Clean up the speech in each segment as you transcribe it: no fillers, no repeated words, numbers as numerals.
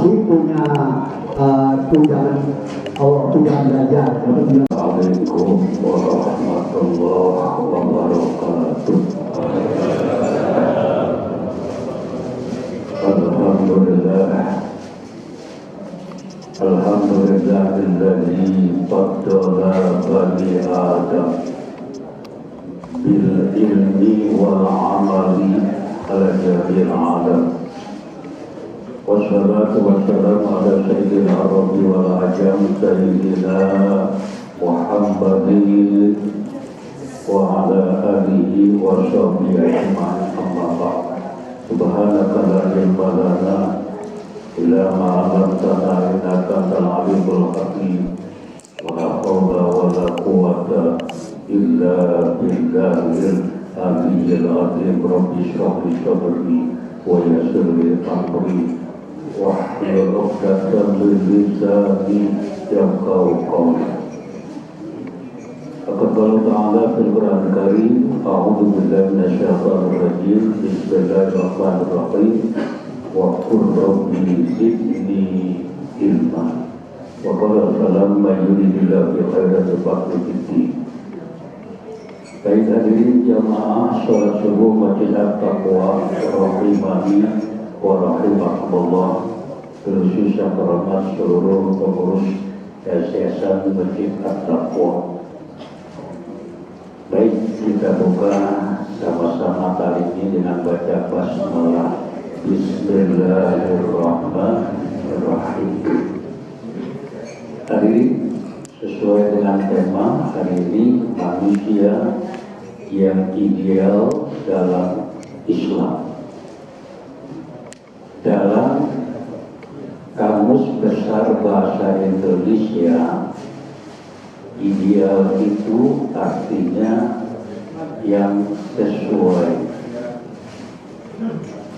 masih punya tunjangan belajar. Assalamualaikum warahmatullahi wabarakatuh. Alhamdulillahilladzi faddala bani Adam bil ilmi wal amali ala jami'il alam. Wassalatu wassalamu ala sayyidil arabi wal ajam sayyidina Muhammadin wa ala alihi wa sahbihi ajma'in, amma ba'd. Subhanaka la ilma lana illa ma 'allamtana innaka antal alimul hakim. Wa la haula wa la quwwata illa billahil aliyyil azim. Rabbi shrah li sadri wa yassir li amri wahlul 'uqdatam min lisani yafqahu qawli. Aqballu ta'ala fil Qur'an Karim. A'udzu billahi minasyaitonir rajim. Bismillahirrahmanirrahim. Wa qul rabbi zidni ilma. Wa qala falamma yuridillahu bi khairin yufaqihuhu. Baik hadirin jamaah salat subuh Masjid At-Taqwa rahimani wa rahimakumullah. Khususnya terhormat seluruh pengurus Yayasan Masjid At-Taqwa. Baik, kita buka sama-sama kali ini dengan baca basmalah. Bismillahirrahmanirrahim. Hadirin, sesuai dengan tema hari ini, manusia yang ideal dalam Islam. Dalam Kamus Besar Bahasa Indonesia, ideal itu artinya yang sesuai,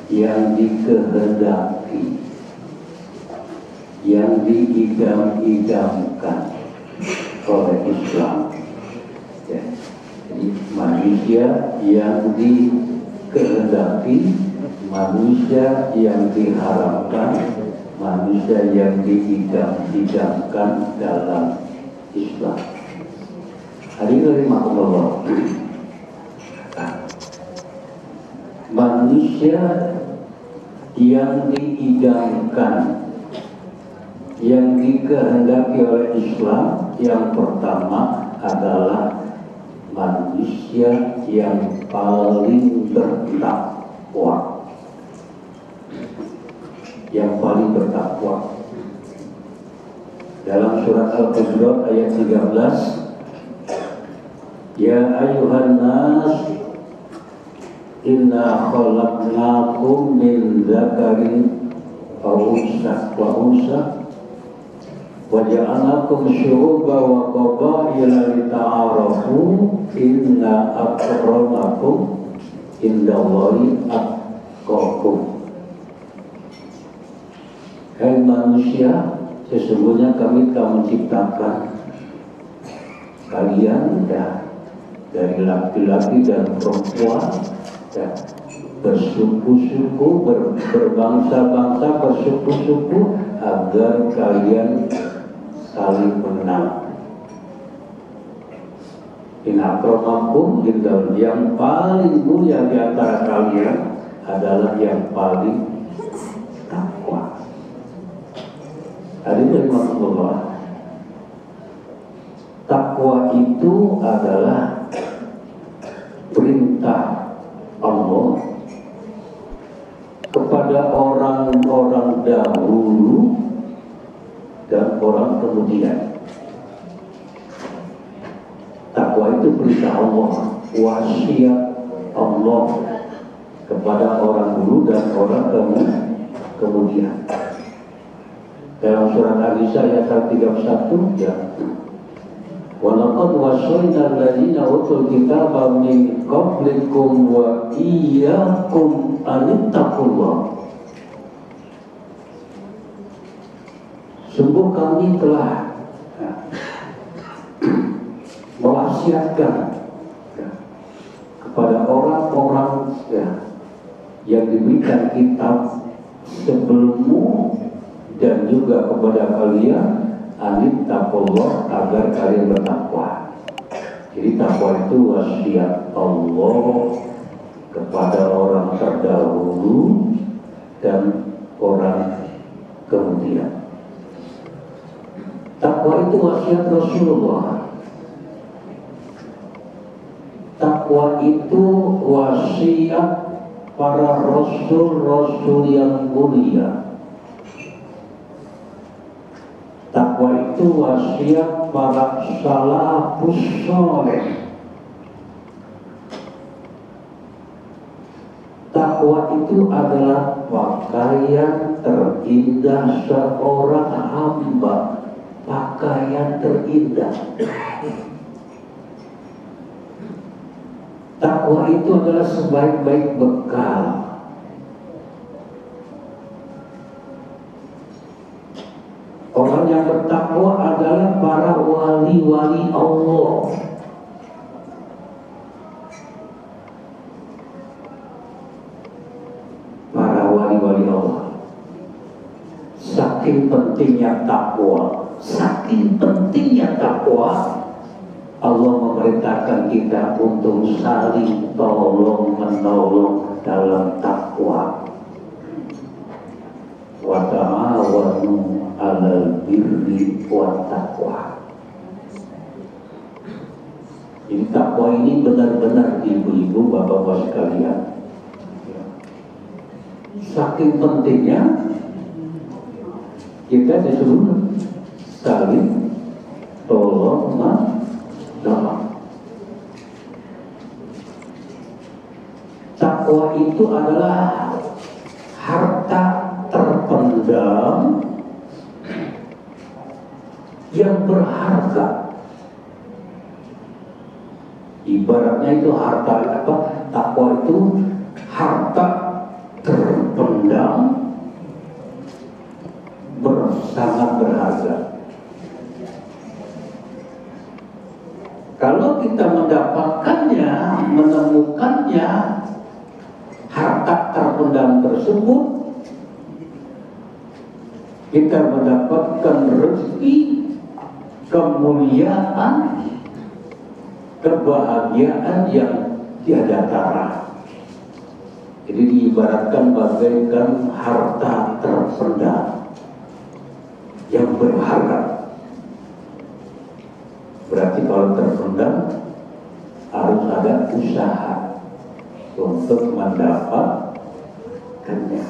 yang dikehendaki, yang diidam-idamkan oleh Islam. Ya. Jadi manusia yang dikehendaki, manusia yang diharapkan, manusia yang diidam-idamkan dalam Islam. Hadirin rahimakumullah. Manusia yang diidamkan, yang dikehendaki oleh Islam, yang pertama adalah manusia yang paling bertakwa. Yang paling bertakwa. Dalam surat Al-Hujurat ayat 13, ya ayuhan nas inna khalaqnakum min dzakarin wa unsa wa ja'alnakum syu'uban wa qabaila lita'arafu inna akramakum indallahi atqakum. Hai manusia, sesungguhnya kami telah menciptakan kalian dari laki-laki dan perempuan, bersuku-suku, berbangsa-bangsa, bersuku-suku, agar kalian saling mengenal. Inna akramakum indallahi, yang paling mulia di antara kalian adalah yang paling takwa. Hadirin rahimakumullah. Takwa itu adalah perintah Allah kepada orang-orang dahulu dan orang kemudian. Takwa itu perintah Allah, wasiat Allah kepada orang dulu dan orang kemudian. Dalam surat An-Nisa ayat 31, ya. Wa laqad wasaina alladziina utul kitaba min qablikum wa iyyakum an ittaqullah. Sungguh kami telah mewasiatkan kepada orang-orang yang diberikan kitab sebelummu dan juga kepada kalian anit taqwa, agar kalian bertakwa. Jadi takwa itu wasiat Allah kepada orang terdahulu dan orang kemudian. Takwa itu wasiat Rasulullah. Takwa itu wasiat para rasul-rasul yang mulia. Takwa itu wasiat para salafus saleh. Takwa itu adalah pakaian terindah seorang hamba, pakaian terindah. Takwa itu adalah sebaik-baik bekal. Orang yang bertakwa adalah para wali-wali Allah. Para wali-wali Allah. Saking pentingnya takwa, Allah memerintahkan kita untuk saling tolong menolong dalam takwa. Wa ta'awanu 'alal birri wat taqwa. Jadi takwa ini benar-benar ibu-ibu, bapak-bapak sekalian, saking pentingnya kita disuruh saling tolong menolong. Takwa itu adalah harta terpendam yang berharga. Ibaratnya itu harta apa? Takwa itu harta terpendam sangat berharga. Kalau kita mendapatkannya, menemukannya, harta terpendam tersebut, kita mendapatkan rezeki, kemuliaan, kebahagiaan yang tiada tara. Jadi diibaratkan bagaikan harta terpendam yang berharga. Berarti kalau terpendam harus ada usaha untuk mendapatkannya.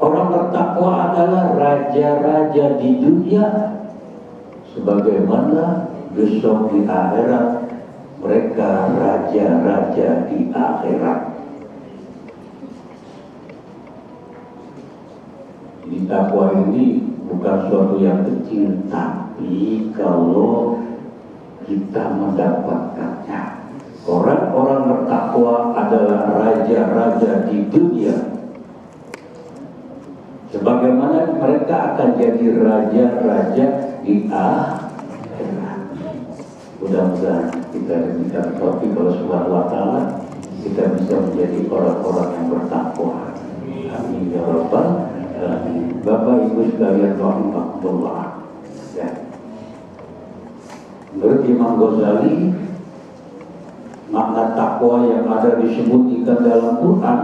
Orang bertakwa adalah raja-raja di dunia, sebagaimana besok di akhirat mereka raja-raja di akhirat. Jadi takwa ini bukan suatu yang kecil, tapi kalau kita mendapatkannya, orang-orang bertakwa adalah raja-raja di dunia, sebagaimana mereka akan jadi raja-raja di akhirat. Mudah-mudahan kita diberikan taufik oleh Subhanahu wa Ta'ala, kita bisa menjadi orang-orang yang bertakwa. Amin ya rabbal. Bapak Ibu sekalian rahimahullah. Ya. Menurut Imam Ghazali, makna takwa yang ada disebutkan dalam Quran,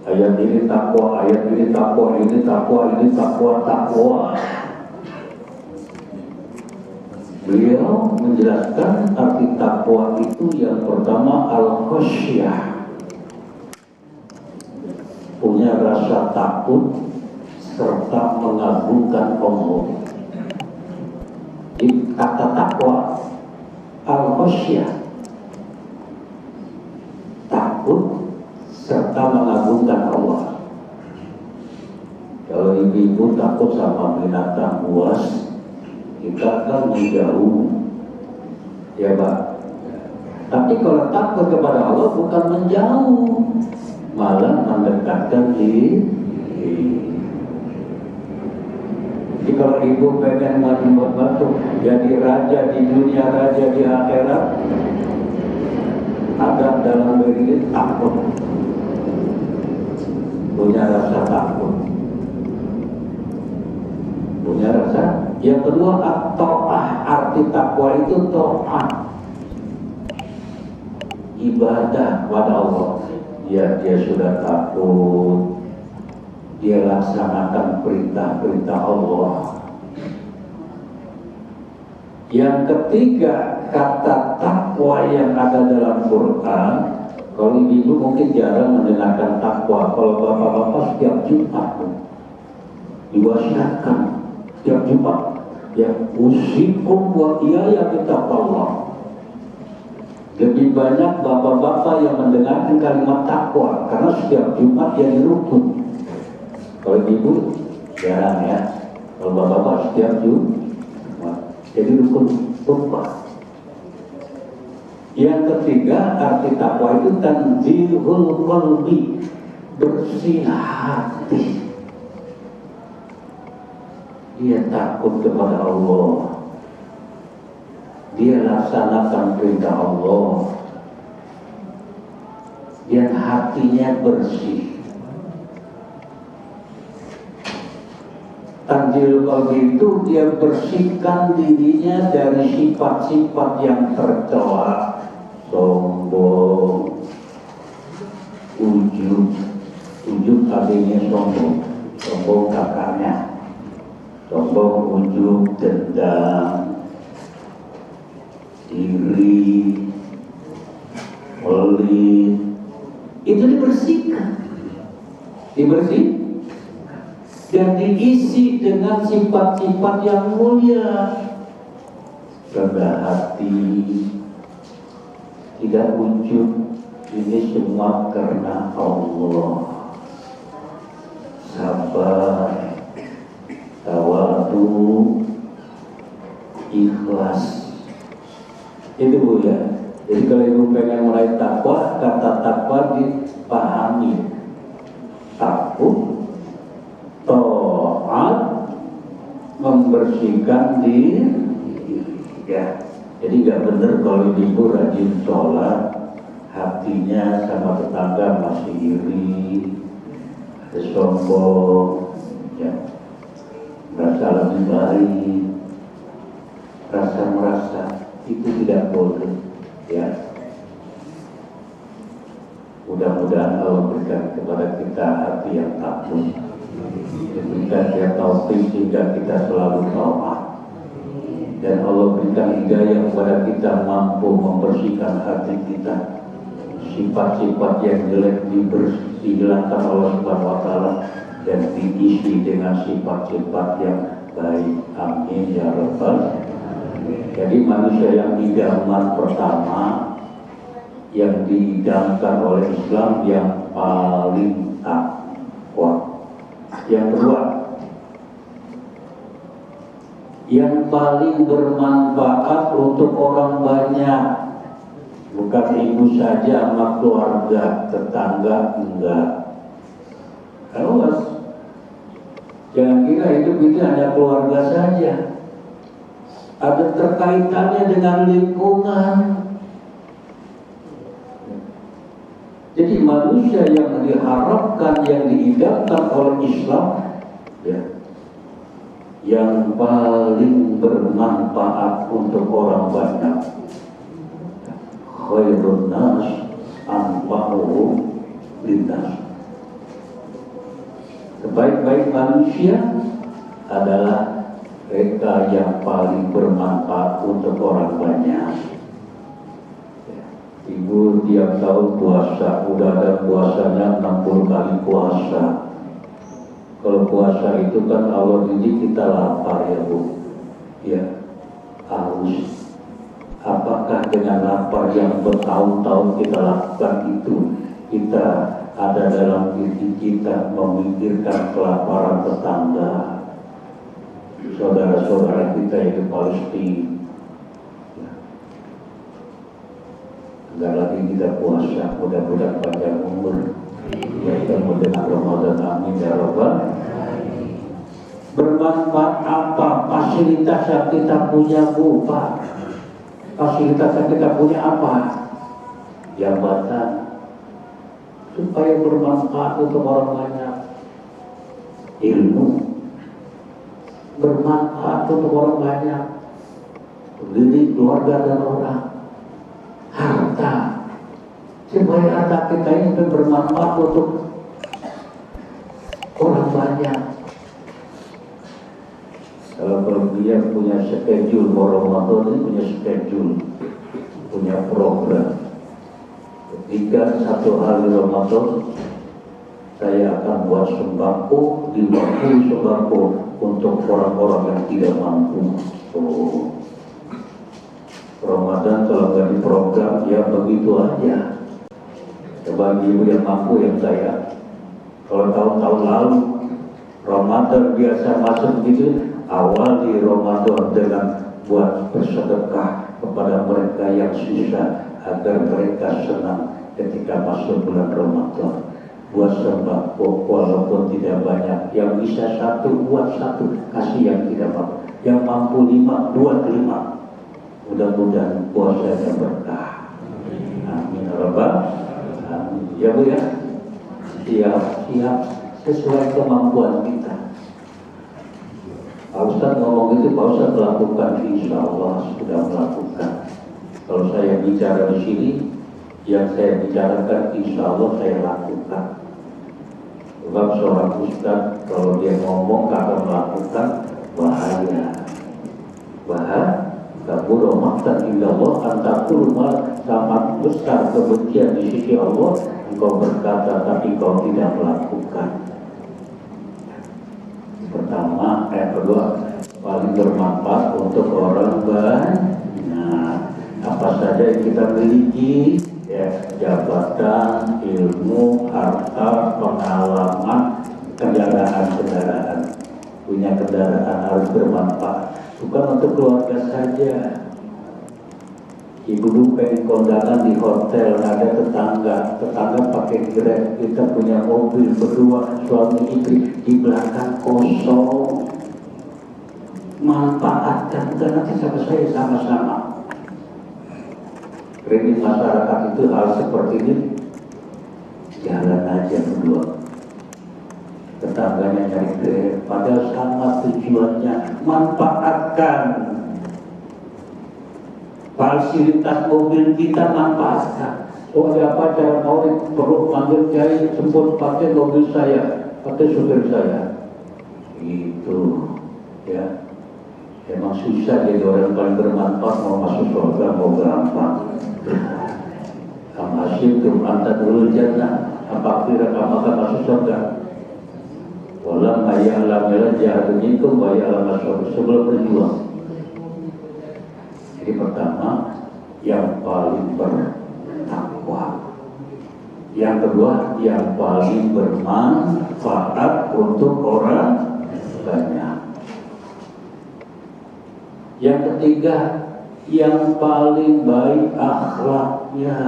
ayat ini takwa, ayat ini takwa, ini takwa, ini takwa, takwa. Beliau menjelaskan arti takwa itu yang pertama al-khasyah, punya rasa takut serta mengagungkan Allah. Jadi kata takwa al-khasyah, takut serta mengagungkan Allah. Kalau ibu-ibu takut sama binatang buas, kita kan menjauh, ya Pak. Tapi kalau takut kepada Allah bukan menjauh, malah mendekatkan diri. Jadi kalau ibu pengen membantu jadi raja di dunia, raja di akhirat, ada dalam diri takut. punya rasa takut, punya rasa. Yang kedua, at-ta'ah. Arti takwa itu ta'ah, ibadah kepada Allah. Dia sudah takut, dia laksanakan perintah-perintah Allah. Yang ketiga, kata takwa yang ada dalam Quran. Kalau ibu mungkin jarang mendengarkan takwa. Kalau bapak-bapak setiap Jumat diwasiatkan, setiap Jumat ya, usikum wa iyaya bittaqwallah. Lebih banyak bapak-bapak yang mendengarkan kalimat takwa karena setiap Jumat yang rukun. Kalau ibu jarang ya. Kalau bapak-bapak setiap Jumat jadi rukun tumpah. Yang ketiga, arti takwa itu tanzihul qalbi, bersih hati. Dia takut kepada Allah, dia laksanakan perintah Allah, dan hatinya bersih. Tanzihul qalbi itu dia bersihkan dirinya dari sifat-sifat yang tercela, sombong, ujub artinya sombong kakaknya, sombong, ujub, dendam, iri, pelit, itu dibersihkan, dan diisi dengan sifat-sifat yang mulia. Rendah hati, tidak ujub, ini semua karena Allah. Sabar, tawadu, ikhlas. Itu Bu ya. Jadi kalau ibu pengen mulai takwa, kata takwa dipahami. Takut, taat, membersihkan diri. Ya. Jadi nggak benar kalau ibu rajin sholat, hatinya sama tetangga masih iri, sombong, ya, merasa lebih baik, merasa itu tidak boleh, ya. Mudah-mudahan Allah berikan kepada kita hati yang takut, berikan dia taufik sehingga kita selalu taat. Dan Allah berikan hidayah kepada kita mampu membersihkan hati kita. Sifat-sifat yang jelek dihilangkan Allah Subhanahu wa Ta'ala dan diisi dengan sifat-sifat yang baik. Amin ya Rabbal. Jadi manusia yang idaman pertama yang diidamkan oleh Islam yang paling takwa. Yang kedua, yang paling bermanfaat untuk orang banyak, bukan ibu saja sama keluarga, tetangga enggak. Awas, jangan kira hidup itu hanya keluarga saja, ada terkaitannya dengan lingkungan. Jadi manusia yang diharapkan, yang diidamkan oleh Islam, ya, yang paling bermanfaat untuk orang banyak, khairun nas anfa'uhum linnas. Sebaik-baik manusia adalah mereka yang paling bermanfaat untuk orang banyak. Ibu tiap tahun puasa, udah ada puasanya 60 kali puasa. Kalau puasa itu kan Allah didik kita lapar ya Bu, ya, haus. Apakah dengan lapar yang bertahun-tahun kita lakukan itu, kita ada dalam diri kita memikirkan kelaparan tetangga, saudara-saudara kita yang di Palestina? Enggak lagi kita puasa, mudah-mudahan panjang umur. Ya, kita mendengar Ramadan, amin ya Rabbal. Bermanfaat apa fasilitas yang kita punya Bu Pak? Fasilitas yang kita punya apa? Jabatan, supaya bermanfaat untuk orang banyak. ilmu bermanfaat untuk orang banyak, mendidik keluarga dan orang. Harta, supaya harta kita ini bermanfaat untuk orang banyak. Kalau dia punya schedule, Ramadan ini punya schedule, punya program. Ketika satu hari Ramadan, saya akan buat sembako, 50 sembako untuk orang-orang yang tidak mampu. Ramadan kalau nggak diprogram, ya begitu aja. Bagi ibu yang mampu yang saya, kalau tahun-tahun lalu Ramadan biasa masuk gitu, awal di Ramadan dengan buat bersedekah kepada mereka yang susah agar mereka senang ketika masuk bulan Ramadan. Buat sembako walaupun tidak banyak, yang bisa satu buat satu, kasih yang tidak mampu, yang mampu 5 buat 5. Mudah-mudahan puasanya berkah. Amin Rabbal Alamin. Ya Bu ya, siap sesuai kemampuan kita. Pak Ustadz ngomong itu, Pak Ustadz melakukan, insya Allah sudah melakukan. Kalau saya bicara di sini, yang saya bicarakan insya Allah saya lakukan. Sebab seorang Ustadz kalau dia ngomong kagak melakukan, bahaya. Kabur maktan indah Allah antakul mal, sangat besar kebencian di sisi Allah. Engkau berkata tapi kau tidak melakukan. Pertama, yang kedua, paling bermanfaat untuk orang banyak. Apa saja yang kita miliki, ya, jabatan, ilmu, harta, pengalaman, kendaraan. Punya kendaraan harus bermanfaat. Bukan untuk keluarga saja. Ibu dulu pengen kondangan di hotel, ada tetangga pakai Grab, kita punya mobil berdua suami istri, di belakang kosong. Manfaatkan, karena nanti sama saya sama-sama. Kredit masyarakat itu hal seperti ini, jalan aja berdua. Tetangganya nyari Grab, padahal sama tujuannya, manfaatkan. Fasilitas mobil kita manfaatkan. Oh ada apa cara mau perlu panggil kiai, sempat pakai mobil saya, pakai supir saya. Itu ya. Emang susah jadi orang paling bermanfaat, mau masuk surga mau gampang. Kamu asyiktum anta dulu jannah, apa kira kamu akan masuk surga? Walam ayyalam yala jahadunikum wa ya'lam asyur, sebelum berjuang. Jadi pertama, yang paling bertakwa. Yang kedua, yang paling bermanfaat untuk orang banyak. Yang ketiga, yang paling baik akhlaknya.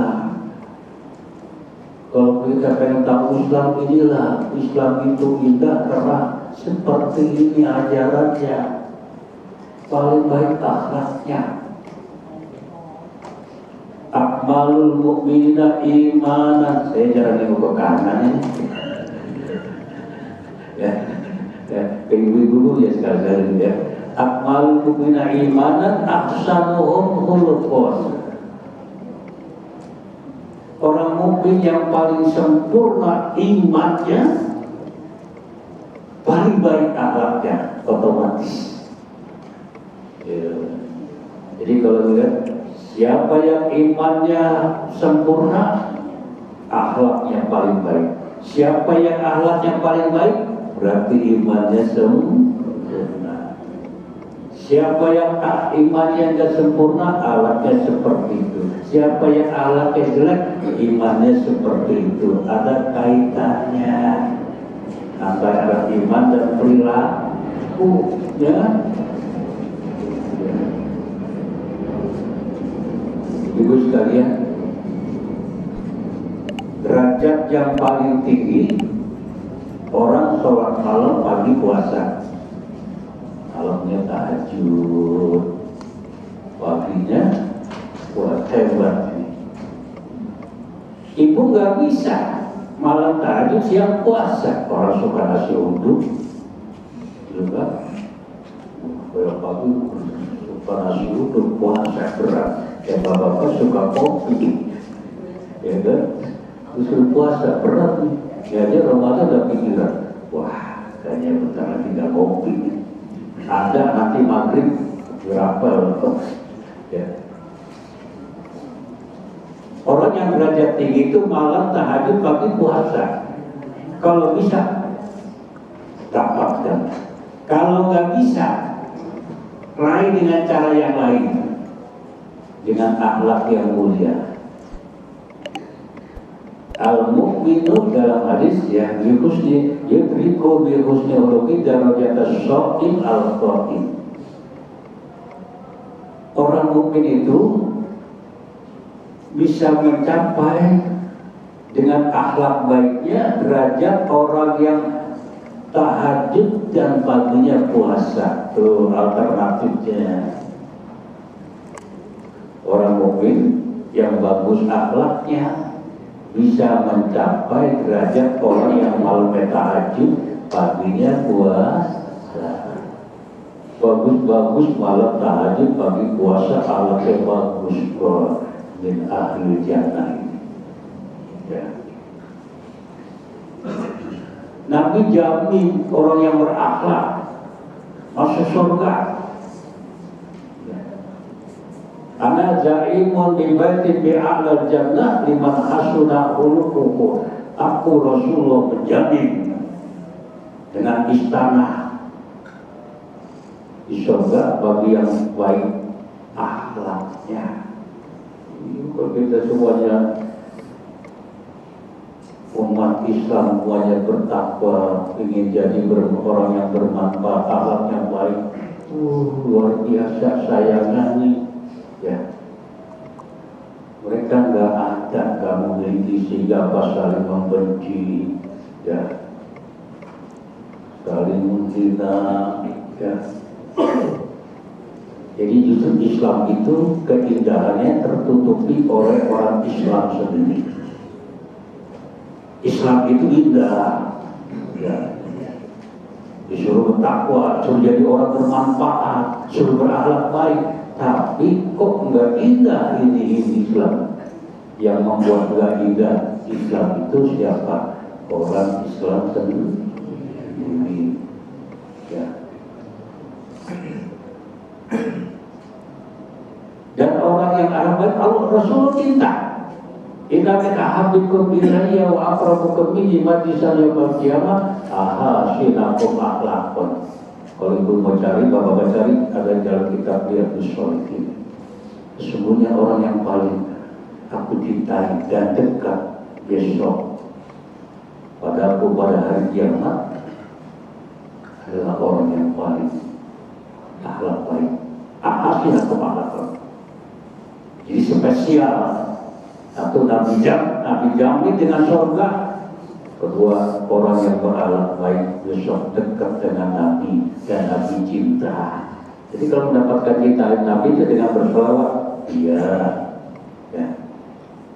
Kalau kita pengen tahu Islam inilah, Islam itu indah karena seperti ini ajarannya. Paling baik akhlaknya. Akmalul mu'minina imanan. Saya jarang nengok ke kanan ini. Ya, ke ibu-ibu ya sekali-kali ya. Akmalul mu'minina imanan ahsanuhum khuluqan. Orang mukmin yang paling sempurna imannya, paling baik akhlaknya, otomatis. Ya. Jadi kalau lihat siapa yang imannya sempurna, akhlaknya paling baik. Siapa yang akhlaknya paling baik, berarti imannya sempurna. Siapa yang imannya tidak sempurna, akhlaknya seperti itu. Siapa yang akhlaknya jelek, imannya seperti itu. Ada kaitannya antara iman dan perilaku, ya. Ibu sekalian, derajat yang paling tinggi orang sholat malam pagi puasa, malamnya tahajud, paginya buat hebat. Ibu nggak bisa malam tahajud siang puasa. Orang suka nasi uduk, juga kalau pagi suka nasi uduk, puasa berat, ya bapak suka kopi, ya kan? Terus puasa berat nih, ya dia Ramadan udah pikiran, wah kayaknya bentar lagi nggak kopi, ada nanti maghrib berapa ya. Orang yang derajat tinggi itu malam tahajud, pagi puasa. Kalau bisa dapatkan. Kalau nggak bisa, raih dengan cara yang lain, dengan akhlak yang mulia. Al-mu'minu dalam hadis ya bihusni yudriku bihusni uluki darajat as-shaqim al-qaqim. Orang mukmin itu bisa mencapai dengan akhlak baiknya derajat orang yang tahajud dan paginya puasa. Tuh alternatifnya. Orang mukmin yang bagus akhlaknya bisa mencapai derajat orang yang malamnya tahajud, paginya puasa. Bagus-bagus malam tahajud, pagi puasa, akhlaknya bagus. Min ahli jannah ini. Ya. Nabi jamin orang yang berakhlak masuk surga. Ana zaimun bi baitin bi a'lal jannah liman hasuna khuluquhu. Aku Rasulullah menjamin dengan istana di surga bagi yang baik akhlaknya. Kalau kita semuanya umat Islam semuanya bertakwa, ingin jadi orang yang bermanfaat, akhlak yang baik, luar biasa sayangnya nih, ya. Mereka nggak ada, nggak memiliki sehingga apa saling membenci, ya, saling menghina, ya. Jadi justru Islam itu keindahannya tertutupi oleh orang Islam sendiri. Islam itu indah, ya. Disuruh bertakwa, suruh jadi orang bermanfaat, suruh berakhlak baik. Tapi kok nggak indah ini Islam? Yang membuat nggak indah Islam itu siapa? Orang Islam sendiri, ya. Dan orang yang Arab Allah Rasul cinta. Inna min ahabbikum ilayya wa aqrabukum minni majlisan yaumil qiyamah ahasinakum akhlaqan. Kalau ibu mau cari, bapak cari, ada dalam kitab Riyadhus Shalihin. Sesungguhnya orang yang paling aku cintai dan dekat besok padaku pada hari kiamat adalah orang yang paling akhlak baik. Ahasinakum akhlaqan. Jadi spesial. Satu Nabi jamin dengan surga. Kedua, orang yang berakhlak baik besok dekat dengan Nabi dan Nabi cinta. Jadi kalau mendapatkan cinta Nabi itu dengan berselawat, iya, ya.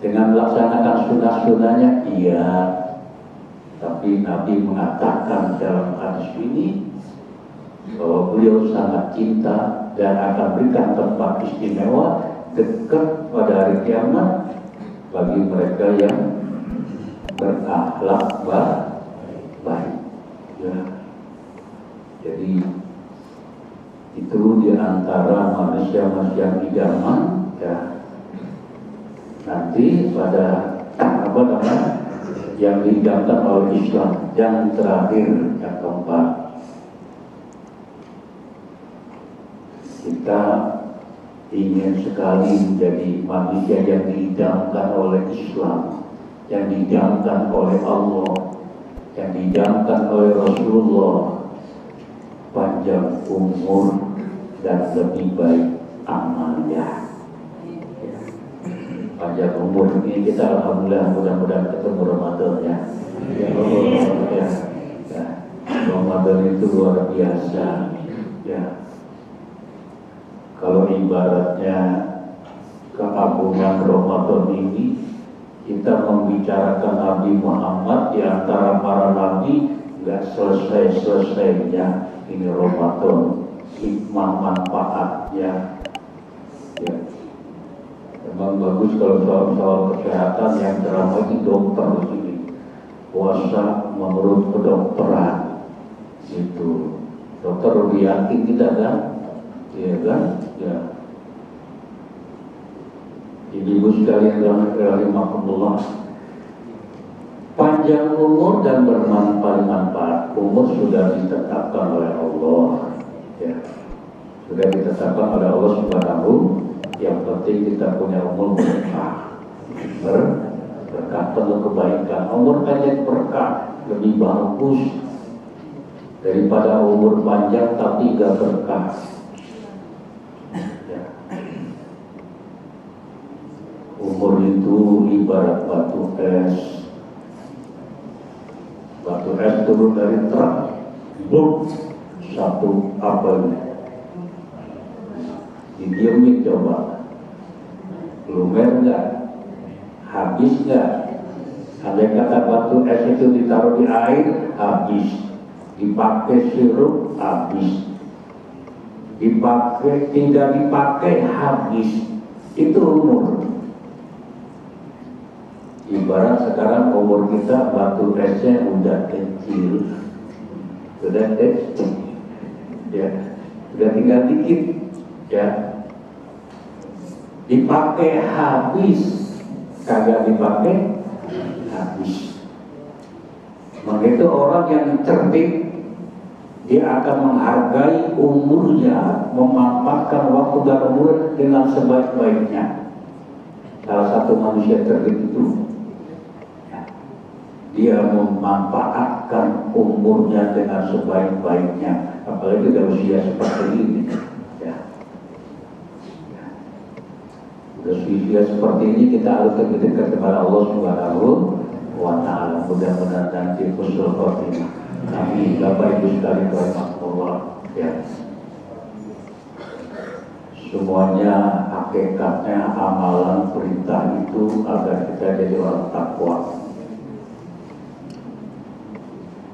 Dengan melaksanakan sunnah-sunnahnya, iya. Tapi Nabi mengatakan dalam hadis ini bahwa beliau sangat cinta dan akan berikan tempat istimewa dekat pada hari kiamat bagi mereka yang berakhlak baik. Ya. Jadi itu diantara manusia-manusia idaman, ya. Nanti pada yang diidamkan oleh Islam. Yang terakhir, yang keempat, kita ingin sekali menjadi manusia yang diidamkan oleh Islam, yang diidamkan oleh Allah, yang diidamkan oleh Rasulullah, panjang umur dan lebih baik amalnya. Panjang umur ini kita alhamdulillah mudah-mudahan ketemu Ramadan, ya. Ya. Ramadan itu luar biasa, ya. Kalau ibaratnya keagungan Ramadan ini, kita membicarakan Nabi Muhammad di antara para nabi nggak selesai-selesainya. ini Ramadan, hikmah manfaatnya. Ya. Memang bagus kalau soal kesehatan yang ceramah itu dokter di sini. Puasa menurut kedokteran itu. Dokter lebih yakin kita kan? Iya kan? Ya. Ibu sekalian yang rahimakumullah, panjang umur dan bermanfaat. Umur sudah ditetapkan oleh Allah, ya. Sudah ditetapkan oleh Allah Subhanahu. Yang penting kita punya umur berkah, berkah penuh kebaikan. Umur pendek berkah lebih bagus daripada umur panjang tapi gak berkah. Umur itu ibarat batu es. Batu es turun dari truk, bum, satu apel. Didiamin coba, lumer nggak, habis nggak? Andai kata batu es itu ditaruh di air, habis. Dipakai sirup, habis. Dipakai, tidak dipakai, habis. Itu umur. Ibarat sekarang umur kita batu esnya udah kecil, sudah kecil, ya, sudah tinggal dikit, ya, dipakai habis, kagak dipakai habis. Begitu orang yang cerdik, dia akan menghargai umurnya, memanfaatkan waktu dan umur dengan sebaik-baiknya. Salah satu manusia cerdik itu, dia memanfaatkan umurnya dengan sebaik-baiknya, apalagi dalam usia seperti ini. Ya. Usia seperti ini kita harus lebih dekat kepada Allah Subhanahu wa Ta'ala. Mudah-mudahan nanti husnul khotimah. Amin. Bapak Ibu sekalian rahimahullah, ya. Semuanya hakikatnya amalan perintah itu agar kita jadi orang takwa.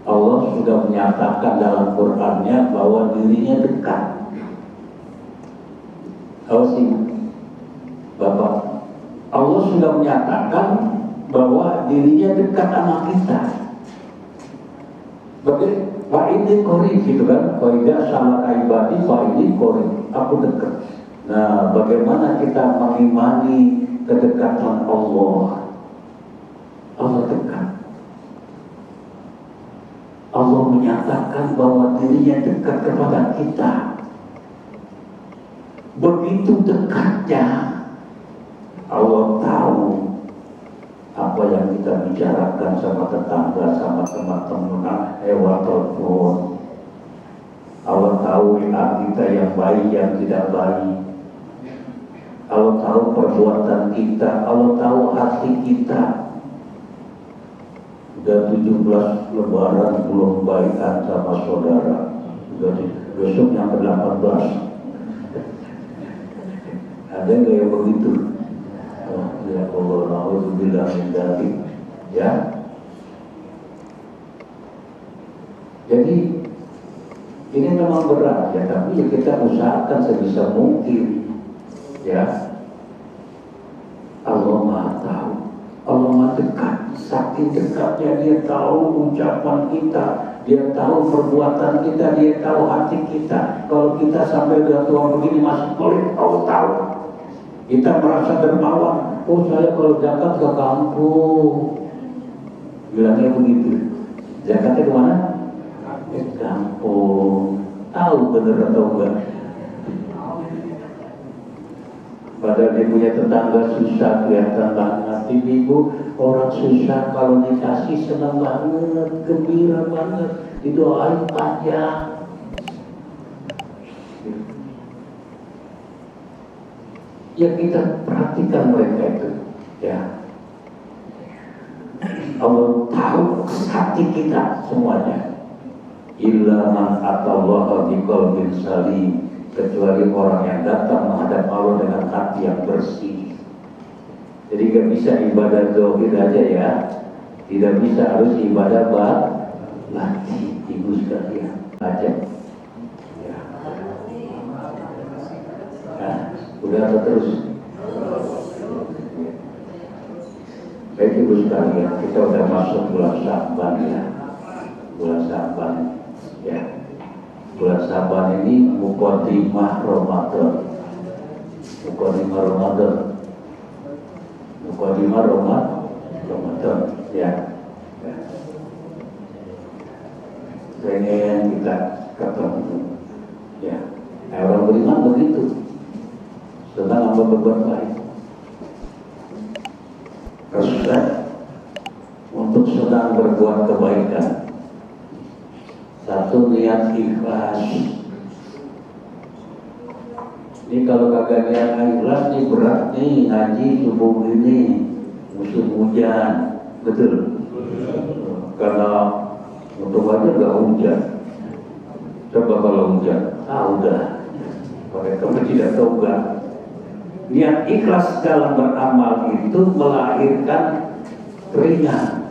Allah sudah menyatakan dalam Qur'annya bahwa dirinya dekat. Sih, Bapak, Allah sudah menyatakan bahwa dirinya dekat sama kita. Bagaimana? Pak ini korib gitu kan? Faidah sama ibadi, Pak ini korib. Aku dekat. Nah, bagaimana kita mengimani kedekatan Allah? Allah dekat. Allah menyatakan bahwa dirinya dekat kepada kita. Begitu dekatnya, Allah tahu apa yang kita bicarakan sama tetangga, sama teman-teman lewat telepon. Allah tahu kita yang baik, yang tidak baik. Allah tahu perbuatan kita, Allah tahu hati kita. Sudah 17 lebaran belum baikan sama saudara. Sudah besok yang ke-18. Ada nggak yang begitu? Oh, ya Allah, na'udzubillah min dzalik. Ya. Jadi ini memang berat ya, tapi kita usahakan sebisa mungkin. Ya. Allah Maha tahu. Allah Maha dekat. Saking dekatnya dia tahu ucapan kita, dia tahu perbuatan kita, dia tahu hati kita. Kalau kita sampai udah tua begini masih boleh tahu. Kita merasa dermawan. Oh, saya kalau zakat ke kampung, bilangnya begitu. Zakatnya kemana? Ke kampung. Tahu bener atau enggak? Padahal dia punya tetangga susah, kelihatan banget. Ibu, orang susah kalau dikasih senang banget, gembira banget, didoain panjang. Ya kita perhatikan mereka itu, ya. Allah tahu hati kita semuanya. Illa man atallaha biqalbin salim, kecuali orang yang datang menghadap Allah dengan hati yang bersih. Jadi gak bisa ibadah zahir aja ya, tidak bisa, harus ibadah batin. Ibu sekalian, aja Udah atau terus? Baik ibu sekalian, kita udah masuk bulan Syaban ya. Bulan Syaban ya. Bulan Syaban ini muqaddimah Ramadan. Muqaddimah Ramadan. Muqaddimah Ramadan ya. Ini yang kita ketemu ya. Orang beriman begitu. Sedang hamba berbuat baik. Rasulullah untuk sedang berbuat kebaikan. Satu, niat ikhlas. Ini kalau kagak niat ikhlas nih berat nih ngaji subuh ini musim hujan, betul? Karena untuk aja gak hujan. Coba kalau hujan, udah. Mereka tidak tahu gak. Niat ikhlas dalam beramal itu melahirkan ringan.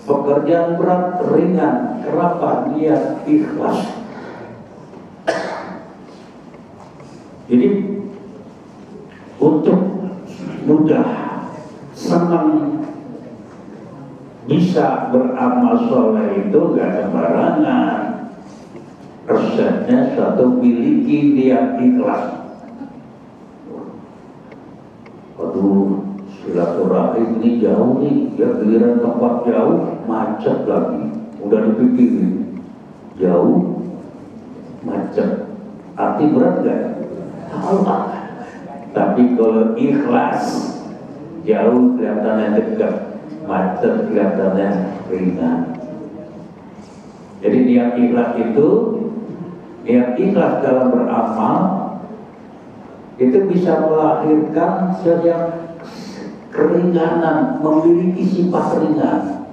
Pekerjaan berat ringan. Kenapa? Niat ikhlas. Jadi untuk mudah senang bisa beramal soleh itu gak sembarangan. Resepnya satu, miliki niat ikhlas. Aduh, silaturahim ini jauh nih, ya giliran tempat jauh macet lagi. Udah dipikirin jauh macet. Arti berat gak? Allah. Tapi kalau ikhlas jauh kelihatannya dekat, macet kelihatannya ringan. Jadi niat ikhlas itu, niat ikhlas dalam beramal itu bisa melahirkan sejak keringanan, memiliki sifat ringan.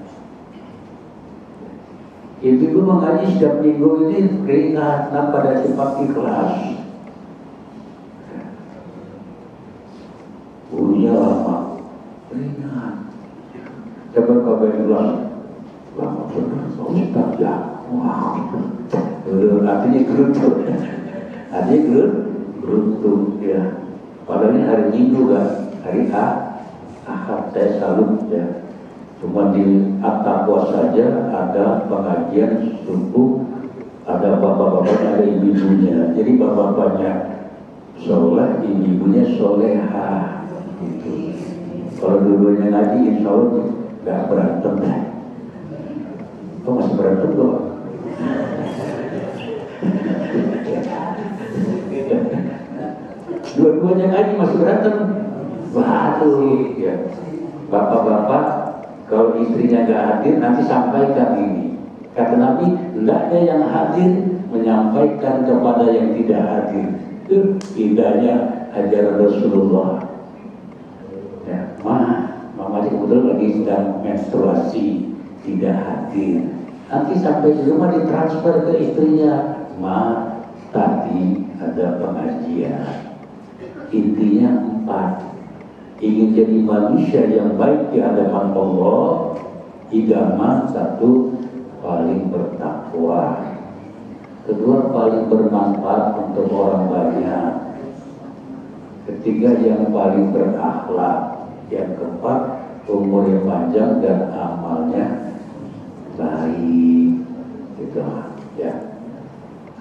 Ibu mengaji setiap minggu ini ringan pada sifat ikhlas. Punya lama, ringan. Coba kau ikhlas, lama benar, Ustaz ya. Wah, artinya geruntuk. Artinya geruntuk ya. Padahal ini hari Minggu kan, hari Ahad, saya salut ya. Cuma di At-Taqwa saja ada pengajian subuh, ada bapak-bapak, ada ibu-ibunya. Jadi bapak-bapaknya soleh, ibu-ibunya soleha gitu. Kalau dua-duanya ngaji, insya Allah gak berantem deh. Kok masih berantem kok? Dua-duanya ngaji masih berantem. Waduh ya. Bapak-bapak kalau istrinya gak hadir nanti sampaikan ini. Kata Nabi, hendaknya yang hadir menyampaikan kepada yang tidak hadir. Itu indahnya ajaran Rasulullah. Ya, mama kebetulan lagi sedang menstruasi, tidak hadir. Nanti sampai di rumah ditransfer ke istrinya. Tadi ada pengajian. Intinya 4. Ingin jadi manusia yang baik di hadapan Allah. Idaman 1, paling bertakwa. Kedua, paling bermanfaat untuk orang banyak. Ketiga, yang paling berakhlak. Yang keempat, umur yang panjang dan amalnya baik. Gitu ya.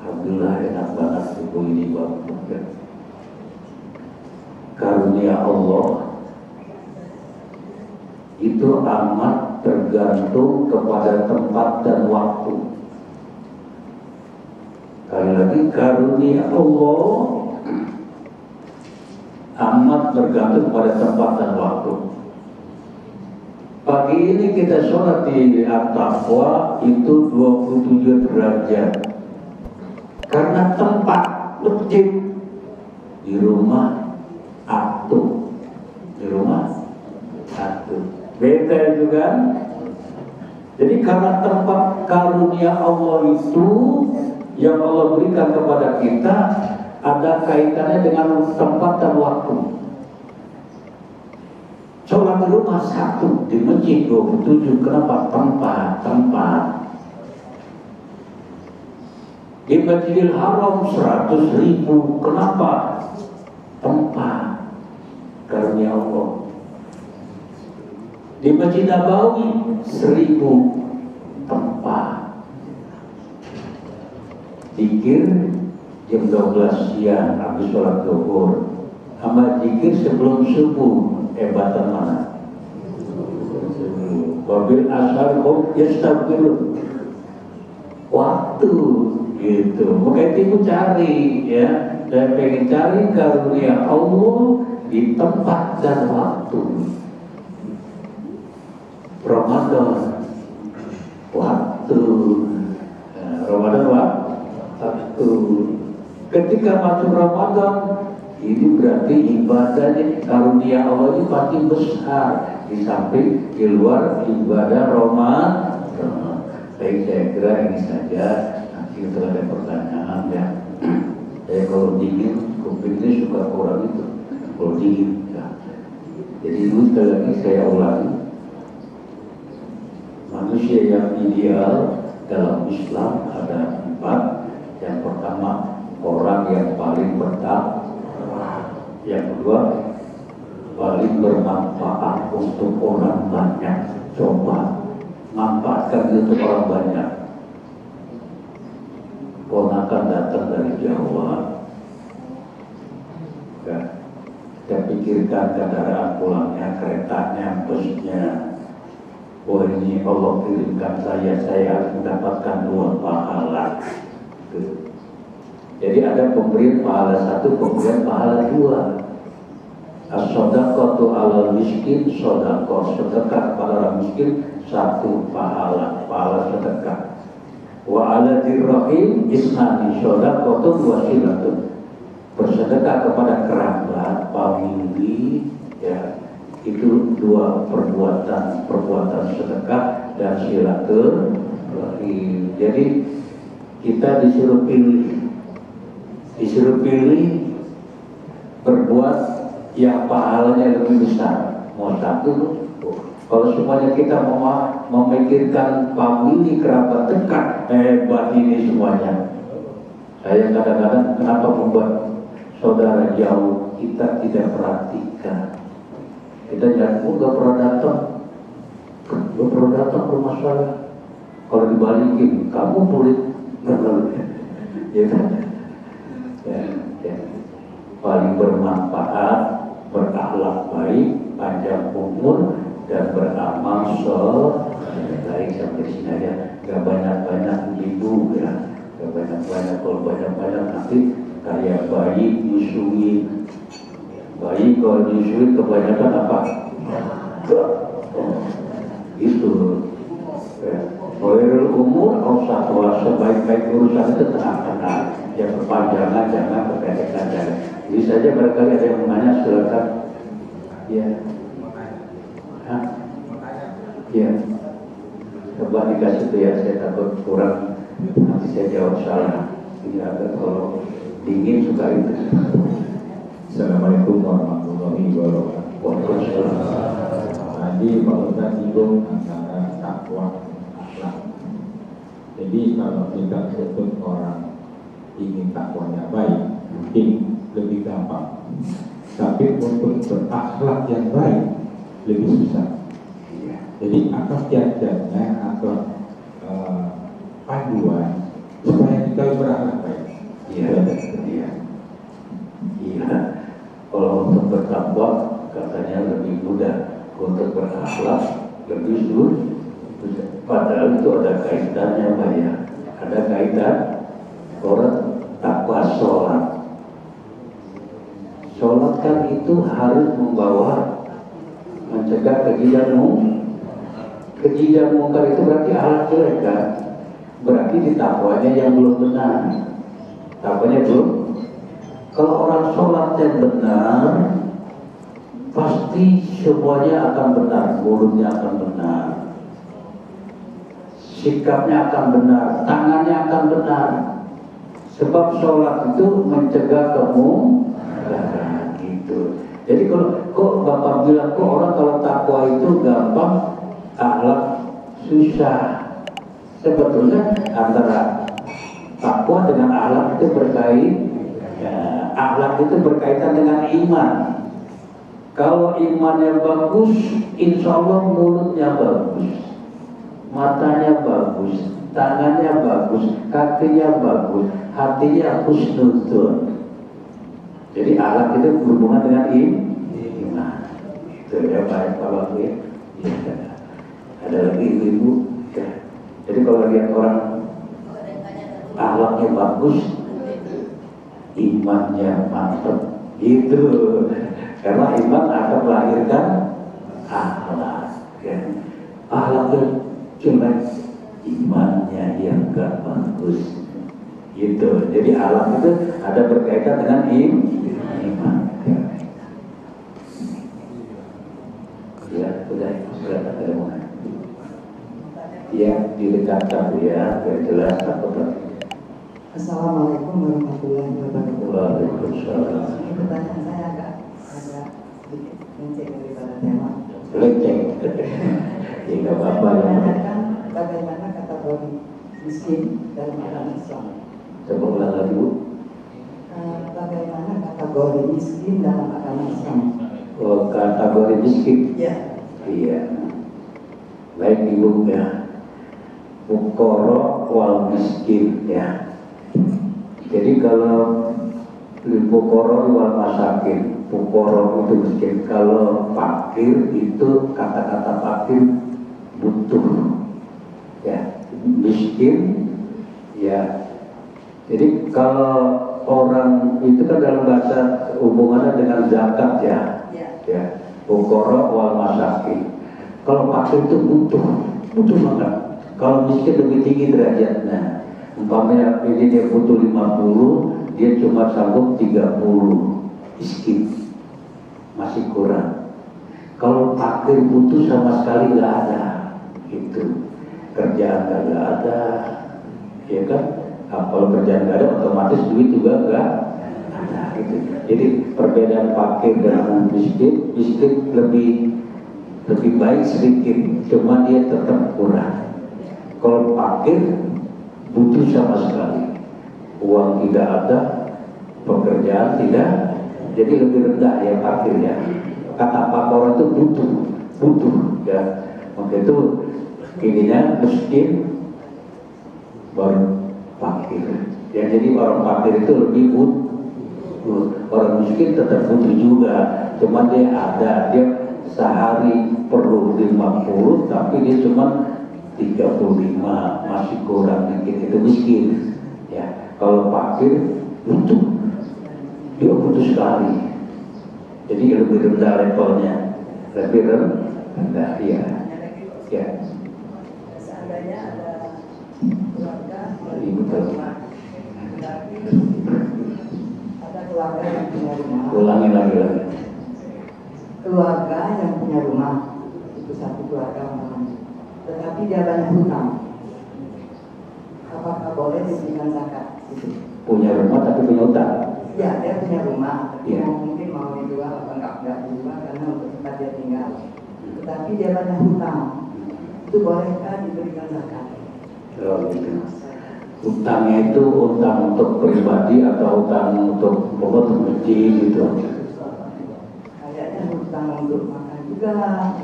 Alhamdulillah enak banget ibu ini bapak. Karunia Allah itu amat tergantung kepada tempat dan waktu. Kali lagi, karunia Allah amat tergantung pada tempat dan waktu. Pagi ini kita sholat di At-Taqwa itu 27 derajat. Karena tempat masjid di rumah atuh, di rumah atuh. Beda juga. Jadi karena tempat karunia Allah itu yang Allah berikan kepada kita ada kaitannya dengan tempat dan waktu. Sholat di rumah 1, di masjid 27. Kenapa? Tempat. Di Masjidil Haram 100.000. Kenapa? tempat karunia Allah. Di Masjid Nabawi 1000 tempat. Zikir jam 12 siang habis sholat zuhur. Sama zikir sebelum subuh, hebatan mana? Wabil asar hum yastaghfirun. Waktu gitu. Makanya ibu cari ya. Saya pengen cari karunia Allah di tempat dan waktu. Ramadan waktu. Ramadan waktu. Ketika masuk Ramadan, ini berarti ibadahnya karunia Allah ini pasti besar di samping di luar ibadah Ramadan. Baik, saya kira ini saja. Nanti kalau ada pertanyaan ya. Saya kalau dingin, kuping ini suka kurang itu. Kalau dingin, ya. Jadi itu sekali lagi saya ulangi. Manusia yang ideal dalam Islam ada 4. Yang pertama, orang yang paling bertakwa. Yang kedua, paling bermanfaat untuk orang banyak. Coba manfaatkan untuk orang banyak. Ponakan datang dari Jawa, ya. Kita pikirkan kendaraan pulangnya, keretanya, busnya. Oh ini Allah kirimkan saya harus mendapatkan 2 pahala. Jadi ada pemberian pahala 1, pemberian pahala 2. As-shadaqatu 'alal miskin, shadaqah. Sedekah kepada orang miskin 1 pahala sedekah. Wa 'ala dzirrahim isnani, shadaqatun wa silatun. Bersedekah kepada kerabat, famili, ya. Itu 2 perbuatan sedekah dan silaturahim. Jadi kita disuruh pilih berbuat yang pahalanya lebih besar. Mau 1, kalau semuanya kita memikirkan famili kerabat dekat, hebat ini semuanya. Saya kadang-kadang kenapa membuat saudara jauh kita tidak perhatikan. Kita jangan nggak pernah datang ke rumah saya. Kalau dibalikin, kamu boleh ya kan? Ya. Paling bermanfaat, berakhlak baik, panjang umur dan beramal baik. Sampai sini aja. Gak banyak-banyak ibu ya. Gak banyak-banyak. Kalau banyak-banyak nanti kayak bayi nyusui. Bayi kalau nyusui kebanyakan apa? Itu. Khairul umur ausatuha, sebaik-baik urusan itu tengah-tengah. Yang berpanjangan jangan berpendek saja. Jadi saja barangkali ada yang menanya, silakan. Ya. Hah? Ya. Coba dikasih tuh ya, saya takut kurang. Nanti saya jawab salah. Ini agak kalau dingin suka itu. Assalamualaikum warahmatullahi wabarakatuh. Waalaikumsalam. Tadi Pak Ustaz singgung antara takwa dan akhlak. Jadi kalau kita sebut orang ingin takwanya baik, mungkin lebih gampang. Tapi untuk berakhlak yang baik lebih susah. Jadi apa jajannya atau panduan supaya kita berakhlak baik? Iya. Kalau untuk bertakwa katanya lebih mudah, untuk berakhlak lebih sulit. Padahal itu ada kaitannya, Pak ya. Ada kaitan. Orang takwa sholat. Sholat kan itu harus membawa mencegah keji dan mungkar itu berarti alat jelek kan? Berarti di takwanya yang belum benar. Takwanya belum. Kalau orang sholat yang benar, pasti semuanya akan benar, mulutnya akan benar, sikapnya akan benar, tangannya akan benar. Sebab sholat itu mencegah kemungkaran gitu. Jadi kalau kok Bapak bilang kok orang kalau takwa itu gampang, akhlak susah. Sebetulnya antara takwa dengan akhlak itu berkait. Ya, akhlak itu berkaitan dengan iman. Kalau imannya bagus, insya Allah mulutnya bagus, matanya bagus, tangannya bagus, kakinya bagus, hatinya husnuzon. Jadi akhlak itu berhubungan dengan iman. Itu ya baik kalau ya. Ada lagi ibu. Ya. Jadi kalau lihat orang akhlaknya bagus, imannya mantap, gitu. Karena iman akan melahirkan akhlak. Ya. Akhlaknya jelek, imannya yang gak bagus, gitu. Jadi akhlak itu ada berkaitan dengan iman. Ya, sudah ada mana? Ya, didekatkan ya, biar jelas apa tadi. Assalamualaikum warahmatullahi wabarakatuh. Waalaikumsalam. Pertanyaan saya agak sedikit mencek daripada tema. Leceng. Ya nggak apa-apa ya. Menanyakan bagaimana kategori miskin dalam agama Islam. Coba ulang lagi Bu. Bagaimana kategori miskin dalam agama Islam? Oh, kategori miskin. Ya. Iya. Baik Ibu ya. Fukara wal miskin ya. Jadi kalau fukara wal masakin, fukara itu miskin. Kalau fakir itu kata-kata fakir butuh. Ya, miskin ya. Jadi kalau orang itu kan dalam bahasa hubungannya dengan zakat ya. Ya, fukara wal masakin. Kalau fakir itu butuh banget. Kalau miskin lebih tinggi derajatnya. Umpamanya ini dia butuh 50, dia cuma sanggup 30, miskin, masih kurang. Kalau fakir butuh sama sekali nggak ada, gitu. Kerjaan nggak ada, ya kan? Kalau kerjaan nggak ada, otomatis duit juga nggak ada, gitu. Jadi perbedaan fakir dengan miskin lebih baik sedikit, cuma dia tetap kurang. Kalau fakir butuh sama sekali, uang tidak ada, pekerjaan tidak, jadi lebih rendah ya fakirnya. Kata fakir itu butuh ya. Maka itu kininya miskin baru fakir. Ya jadi orang fakir itu lebih butuh. Orang miskin tetap butuh juga, cuma dia ada, dia sehari perlu 50, tapi dia cuma 35, masih kurang dikit, itu miskin ya. Kalau fakir butuh, dia butuh sekali, jadi lebih rendah levelnya, lebih rendah ya. Seandainya ada keluarga Ibu tahu. ada keluarga yang punya rumah. Ulangi lagi. Keluarga yang punya rumah itu satu keluarga namanya. Tetapi dia banyak hutang. Apakah boleh diberikan zakat? Punya rumah tapi punya utang. Ya, dia punya rumah, tapi Ya. mungkin mau dijual atau enggak dijual karena untuk tempat dia tinggal. Tetapi dia banyak hutang. Itu bolehkah diberikan zakat? Oh, gitu. Utangnya itu utang untuk pribadi atau utang untuk masjid gitu. Kayaknya hutang untuk makan juga.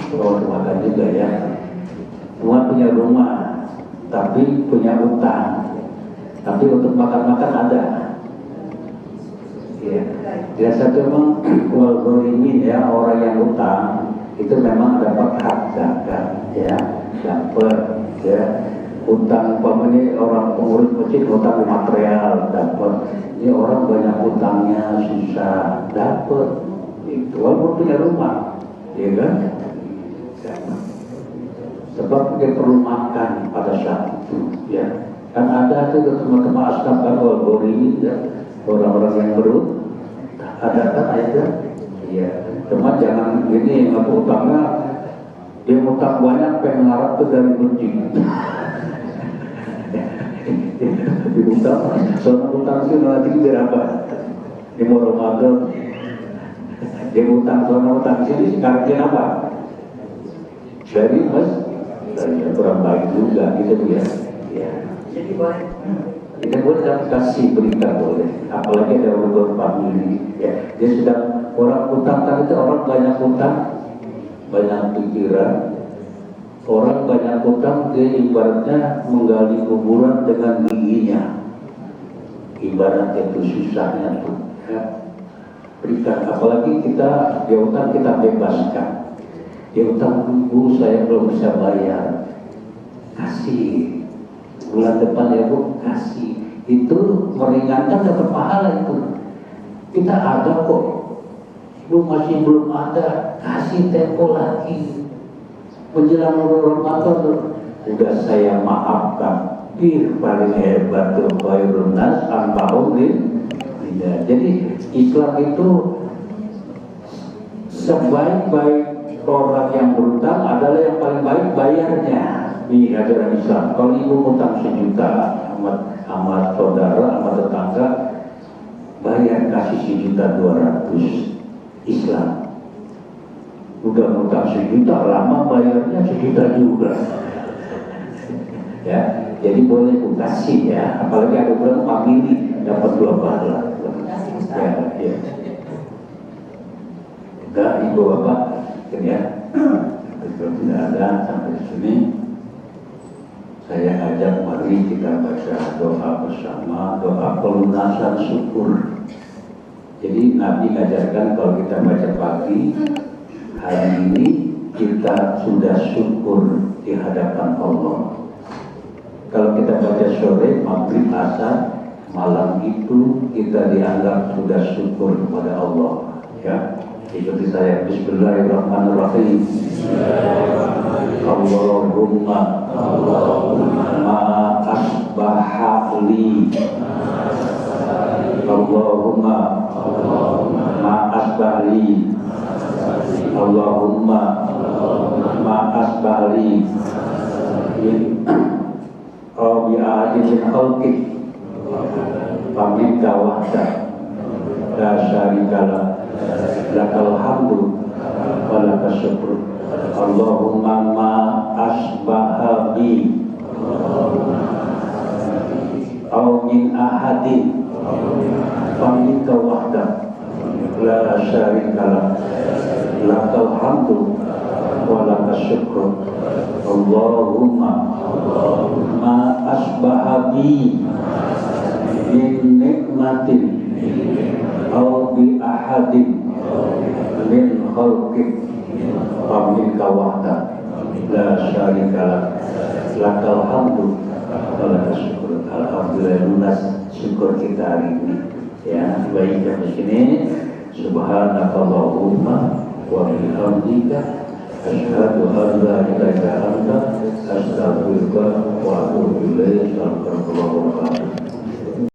Untuk makan juga ya. Semua punya rumah, tapi punya utang. Tapi untuk makan-makan ada. Ya, biasa memang wal ghorimin ya, orang yang utang itu memang dapat hak zakat ya, dapat ya. Utang umpamanya orang pengurus masjid utang material dapat. Ini orang banyak utangnya susah dapat. Itu walaupun punya rumah, ya kan? Sebab dia perlu makan pada saat itu, ya. Kan ada tuh teman-teman asnaf kan wal ghorimin ya, orang-orang yang berut, ada kan ada, iya. Cuma jangan gini yang utangnya dia utang banyak pengen ngarap tuh dari masjid. Diutang, soalnya utang sih nanti berapa? Di Ramadan, dia utang soalnya utang sini sekarang dia apa? Dari mas, dari kurang baik juga gitu ya. Ya. Jadi boleh. Ya, dia boleh kasih berikan boleh, apalagi ada urban family ya. Dia sudah orang utang kan itu orang banyak utang, banyak pikiran, orang banyak utang dia ibaratnya menggali kuburan dengan giginya, ibarat itu susahnya tuh ya. Berikan, apalagi kita dia utang kita bebaskan, dia utang Bu saya belum bisa bayar, kasih bulan depan ya Bu, kasih. Itu meringankan, dapat pahala itu. Kita ada kok, lu masih belum ada, kasih tempo lagi. Menjelang Ramadan udah saya maafkan. Paling hebat tuh khairun nas anfa'uhum lillah. Jadi Islam itu sebaik-baik orang yang berutang adalah yang paling baik bayarnya. Di ajaran Islam, kalau ibu utang 1 juta sama saudara, sama tetangga, bayar kasih 1.200.000 Islam. Udah utang 1 juta, lama bayarnya 1 juta juga. Ya, jadi boleh kasih ya, apalagi ada orang family dapat 2 pahala. Ya, ya. Enggak, ibu bapak, ya. Kalau tidak ada sampai sini. Saya ajak mari kita baca doa bersama, doa pelunasan syukur. Jadi Nabi mengajarkan kalau kita baca pagi, hari ini kita sudah syukur di hadapan Allah. Kalau kita baca sore, maghrib, asar, malam itu kita dianggap sudah syukur kepada Allah. Ya, ikuti saya. Bismillahirrahmanirrahim. Allahumma ma asbaha li, Allahumma ma asbaha li, Allahumma ma asbaha li bi ahadin min khalqik famika wahda la syarika lah, lakal hamdu wa lakas syukru. Allahumma ma asbaha bi aw min ahadin famika wahda la syarika lah, lakal hamdu wa lakas syukru. Allahumma ma asbaha bi min nikmatin aw bi ahadin min khalqik famika wahda la syarika lak, lakal hamdu wa lakas syukur. Alhamdulillah lunas syukur kita hari ini ya. Baik sampai sini. Subhanakallahumma wa bihamdika asyhadu an la ilaha illa anta astaghfiruka wa atubu ilaik. Assalamualaikum warahmatullahi wabarakatuh.